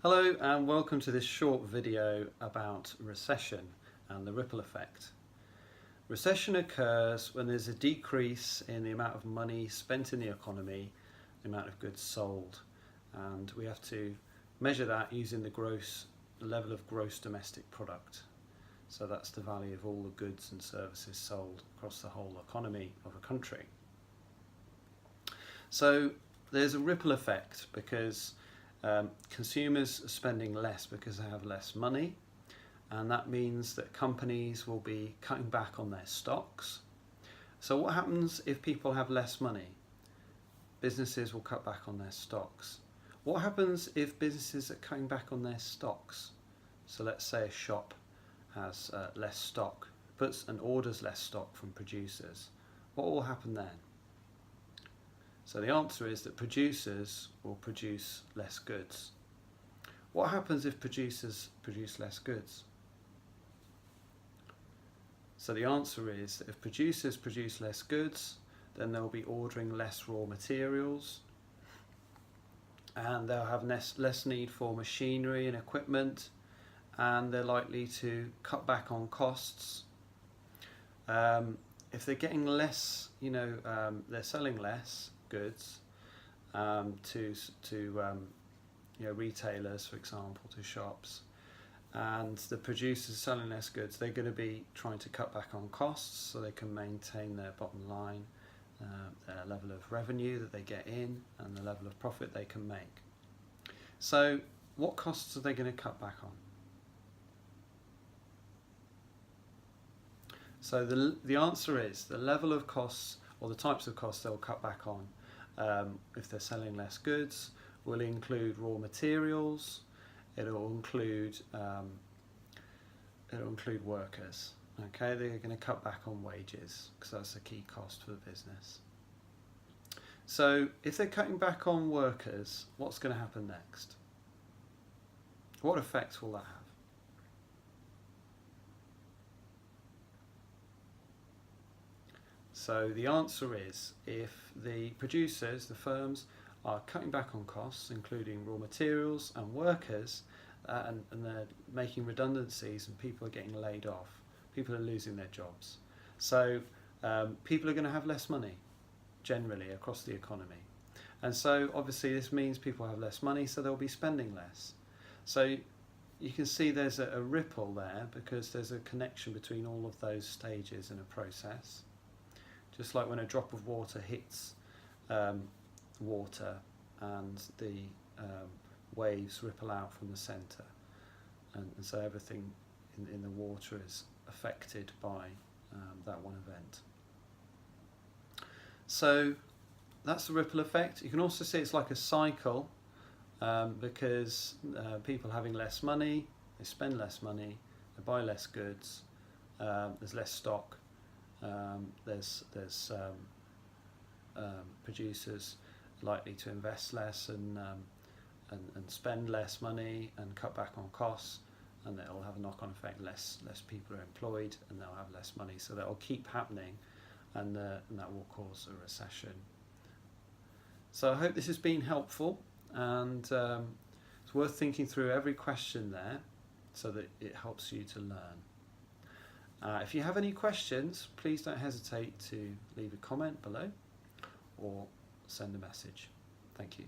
Hello and welcome to this short video about recession and the ripple effect. Recession occurs when there's a decrease in the amount of money spent in the economy, the amount of goods sold, and we have to measure that using the level of gross domestic product. So that's the value of all the goods and services sold across the whole economy of a country. So there's a ripple effect because consumers are spending less because they have less money, and that means that companies will be cutting back on their stocks. So what happens if people have less money? Businesses will cut back on their stocks. What happens if businesses are cutting back on their stocks? So let's say a shop has less stock, puts and orders less stock from producers. What will happen then? So the answer is that producers will produce less goods. What happens if producers produce less goods? So the answer is that if producers produce less goods, then they'll be ordering less raw materials, and they'll have less need for machinery and equipment, and they're likely to cut back on costs. If they're getting less, they're selling less goods to retailers, for example, to shops, and the producers selling less goods, they're going to be trying to cut back on costs so they can maintain their bottom line, their level of revenue that they get in, and the level of profit they can make. So what costs are they going to cut back on? So the answer is the level of costs, or the types of costs they'll cut back on if they're selling less goods, will include raw materials. It'll include workers. Okay, they're going to cut back on wages because that's a key cost for the business. So if they're cutting back on workers, what's going to happen next? What effects will that have? So the answer is, if the producers, the firms, are cutting back on costs, including raw materials and workers, and they're making redundancies and people are getting laid off, people are losing their jobs. So people are going to have less money, generally, across the economy. And so obviously this means people have less money, so they'll be spending less. So you can see there's a ripple there, because there's a connection between all of those stages in a process. Just like when a drop of water hits water, and the waves ripple out from the centre, and so everything in the water is affected by that one event. So that's the ripple effect. You can also see it's like a cycle, because people having less money, they spend less money, they buy less goods, there's less stock. There's producers likely to invest less and spend less money and cut back on costs, and it'll have a knock-on effect. Less people are employed, and they'll have less money, so that'll keep happening, and that will cause a recession. So I hope this has been helpful, and it's worth thinking through every question there so that it helps you to learn. If you have any questions, please don't hesitate to leave a comment below or send a message. Thank you.